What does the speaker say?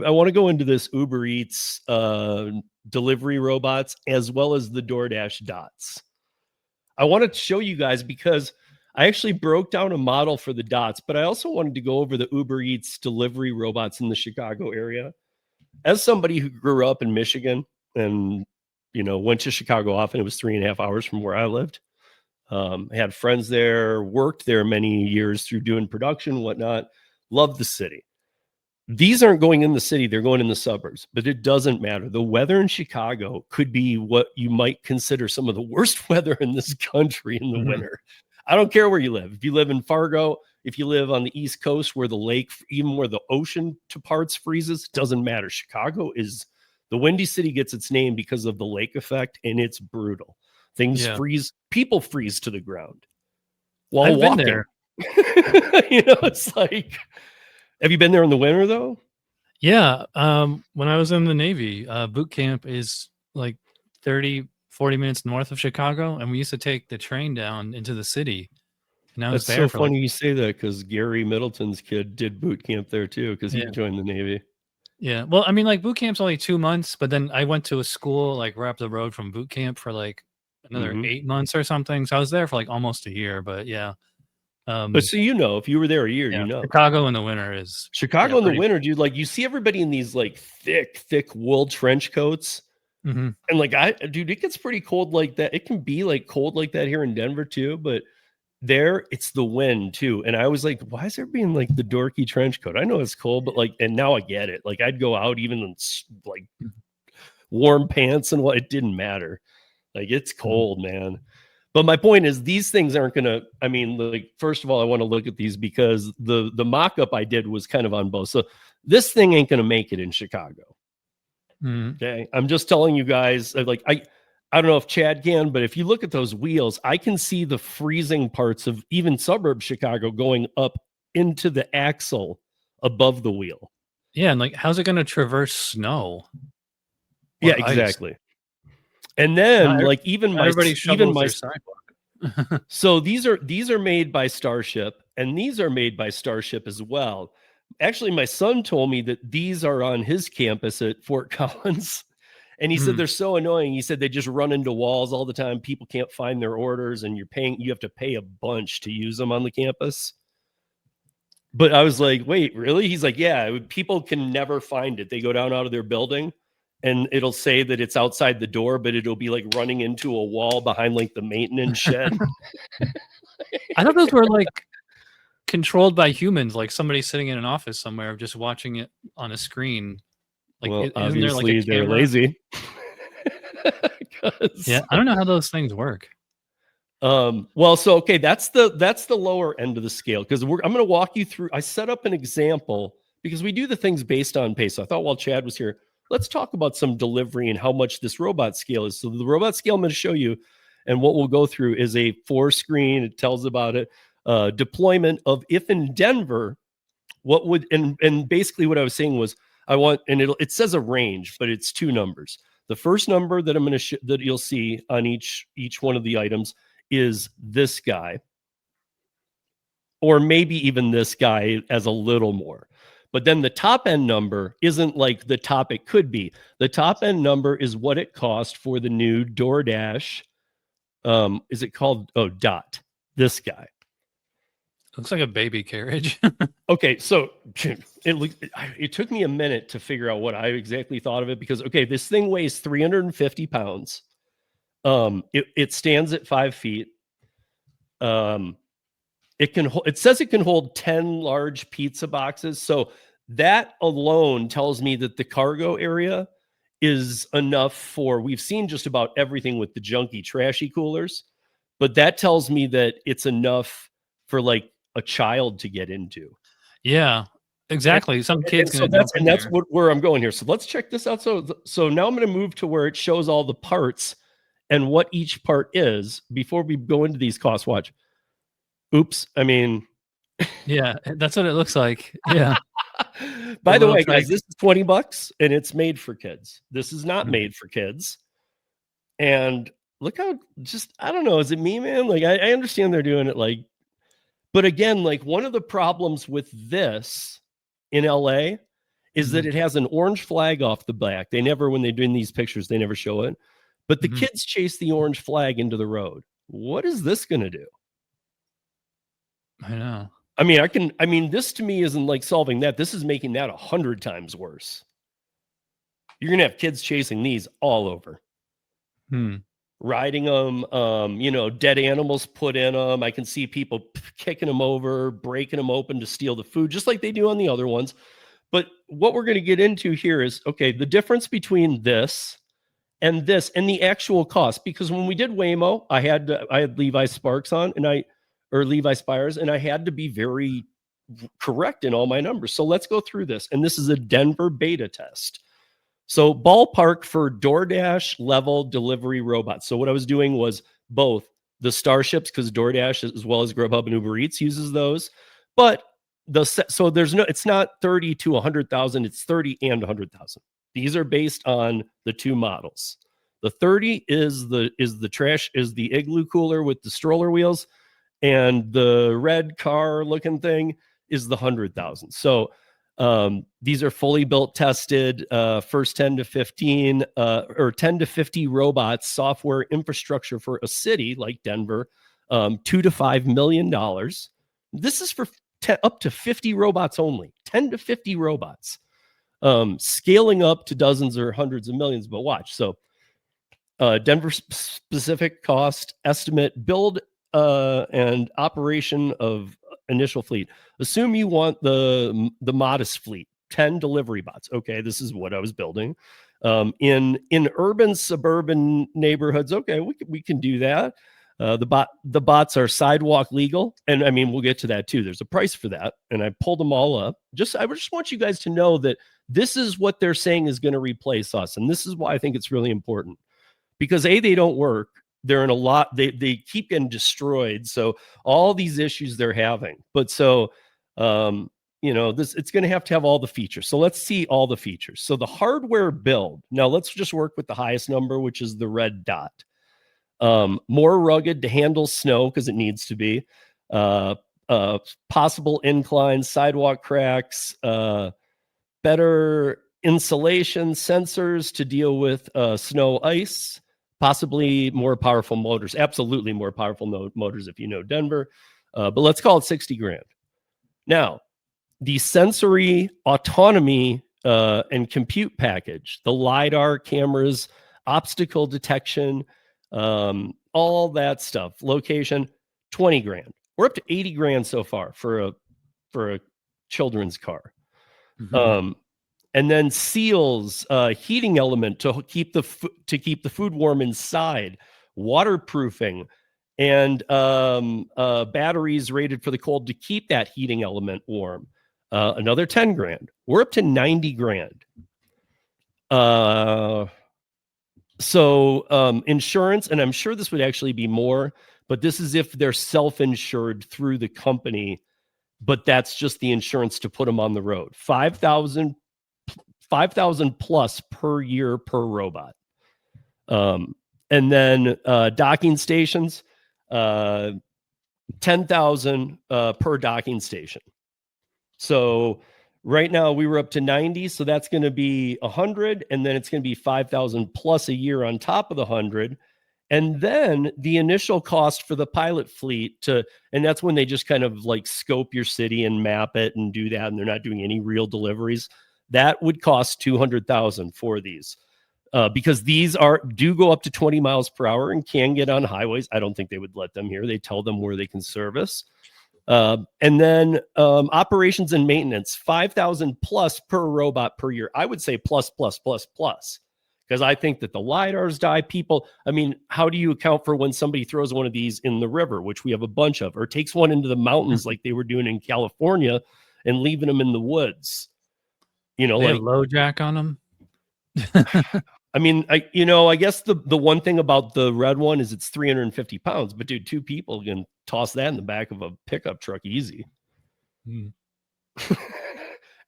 I want to go into this Uber Eats delivery robots as well as the DoorDash dots. I want to show you guys because I actually broke down a model for the dots, but I also wanted to go over the Uber Eats delivery robots in the Chicago area. As somebody who grew up in Michigan and, went to Chicago often, it was 3.5 hours from where I lived. Had friends there, worked there many years through doing production, whatnot. Loved the city. These aren't going in the city, they're going in the suburbs, but it doesn't matter. The weather in Chicago could be what you might consider some of the worst weather in this country in the winter. I don't care where you live. If you live in Fargo, if you live on the East Coast where the lake, even where the ocean to parts freezes, doesn't matter. Chicago is the Windy City, gets its name because of the lake effect, and it's brutal. Things freeze, people freeze to the ground while I've walking. Been there. It's like, have you been there in the winter though? Yeah. When I was in the Navy, boot camp is like 30, 40 minutes north of Chicago. And we used to take the train down into the city. And I was That's there so funny you say that because Gary Middleton's kid did boot camp there too because he joined the Navy. Yeah. Well, I mean, like boot camp's only 2 months, but then I went to a school like right up the road from boot camp for like another 8 months or something. So I was there for like almost a year, but yeah. But so if you were there a year, Chicago in the winter is Chicago in the winter, dude. Like you see everybody in these like thick wool trench coats, and like dude, it gets pretty cold like that. It can be like cold like that here in Denver too, but there it's the wind too. And I was like, why is there being like the dorky trench coat? I know it's cold, but like, and now I get it. Like I'd go out even in like warm pants and what, it didn't matter. Like it's cold, man. But my point is these things aren't going to, I mean, like, first of all, I want to look at these because the mock-up I did was kind of on both. So this thing ain't going to make it in Chicago. Okay. I'm just telling you guys, like, I don't know if Chad can, but if you look at those wheels, I can see the freezing parts of even suburb Chicago going up into the axle above the wheel. Yeah. And like, how's it going to traverse snow? Yeah, exactly. Ice? And then like even my sidewalk. So these are made by Starship, and these are made by Starship as well. Actually, my son told me that these are on his campus at Fort Collins. And he said they're so annoying. He said they just run into walls all the time. People can't find their orders, and you have to pay a bunch to use them on the campus. But I was like, wait, really? He's like, yeah, people can never find it. They go down out of their building and it'll say that it's outside the door, but it'll be like running into a wall behind like the maintenance shed. I thought those were like controlled by humans, like somebody sitting in an office somewhere just watching it on a screen. Like, well, obviously they're lazy. Yeah, I don't know how those things work. Well, so okay, that's the lower end of the scale because I'm going to walk you through. I set up an example because we do the things based on pace. So I thought while Chad was here, let's talk about some delivery and how much this robot scale is. So the robot scale I'm going to show you, and what we'll go through is a 4-screen. It tells about it. Deployment of if in Denver, what would and basically what I was saying was I want, and it says a range, but it's 2 numbers. The first number that I'm going to that you'll see on each one of the items is this guy, or maybe even this guy as a little more. But then the top end number isn't like the top it could be. The top end number is what it cost for the new DoorDash. Is it called Dot? This guy. Looks like a baby carriage. Okay, so it took me a minute to figure out what I exactly thought of it because this thing weighs 350 pounds. It stands at 5 feet. It says it can hold 10 large pizza boxes. So that alone tells me that the cargo area is enough for, we've seen just about everything with the junky trashy coolers, but that tells me that it's enough for like a child to get into. Yeah, exactly. Some kids that's where I'm going here. So let's check this out. So now I'm going to move to where it shows all the parts and what each part is before we go into these costs. Watch. Oops. I mean, yeah, that's what it looks like. Yeah. By the way, guys, this is $20 and it's made for kids. This is not made for kids. And look how I don't know. Is it me, man? Like, I understand they're doing it like, but again, like one of the problems with this in LA is that it has an orange flag off the back. They never, when they're doing these pictures, they never show it. But the kids chase the orange flag into the road. What is this going to do? I know. I mean, this to me isn't like solving that. This is making that 100 times worse. You're going to have kids chasing these all over. Riding them, dead animals put in them. I can see people kicking them over, breaking them open to steal the food, just like they do on the other ones. But what we're going to get into here is, okay, the difference between this and the actual cost. Because when we did Waymo, I had Levi Sparks on or Levi Spires, and I had to be very correct in all my numbers. So let's go through this. And this is a Denver beta test. So ballpark for DoorDash level delivery robots. So what I was doing was both the Starships, because DoorDash as well as Grubhub and Uber Eats uses those. But it's not 30 to 100,000, it's 30 and 100,000. These are based on the two models. The 30 is the igloo cooler with the stroller wheels, and the red car looking thing is the 100,000. So these are fully built, tested, first 10 to 15 or 10 to 50 robots, software infrastructure for a city like Denver, $2 to $5 million. This is for up to 50 robots only, 10 to 50 robots, scaling up to dozens or hundreds of millions. But watch. So Denver specific cost estimate, build and operation of initial fleet. Assume you want the modest fleet, 10 delivery bots. Okay, this is what I was building. In urban suburban neighborhoods, okay, we can do that. The bots are sidewalk legal, and I mean we'll get to that too. There's a price for that, and I pulled them all up. I just want you guys to know that this is what they're saying is going to replace us, and this is why I think it's really important. Because they don't work. They're in a lot. They keep getting destroyed. So all these issues they're having. But so it's going to have all the features. So let's see all the features. So the hardware build. Now let's just work with the highest number, which is the red dot. More rugged to handle snow because it needs to be. Possible inclines, sidewalk cracks, better insulation, sensors to deal with snow, ice. Possibly more powerful motors, absolutely more powerful motors if you know Denver, but let's call it 60 grand. Now, the sensory autonomy and compute package, the LiDAR cameras, obstacle detection, all that stuff, location, 20 grand. We're up to 80 grand so far for a children's car. And then seals, heating element to keep the food warm inside, waterproofing, and batteries rated for the cold to keep that heating element warm. Another 10 grand. We're up to 90 grand. So insurance, and I'm sure this would actually be more, but this is if they're self-insured through the company, but that's just the insurance to put them on the road. 5,000 plus per year per robot. And then docking stations, 10,000 per docking station. So right now we were up to 90. So that's going to be 100. And then it's going to be 5,000 plus a year on top of the 100. And then the initial cost for the pilot fleet and that's when they just kind of like scope your city and map it and do that. And they're not doing any real deliveries. That would cost 200,000 for these, because these do go up to 20 miles per hour and can get on highways. I don't think they would let them here. They tell them where they can service. And then operations and maintenance, 5,000 plus per robot per year. I would say plus, because I think that the LiDARs die. People, I mean, how do you account for when somebody throws one of these in the river, which we have a bunch of, or takes one into the mountains like they were doing in California and leaving them in the woods? They have low jack on them. I mean, I guess the one thing about the red one is it's 350 pounds, but dude, two people can toss that in the back of a pickup truck easy.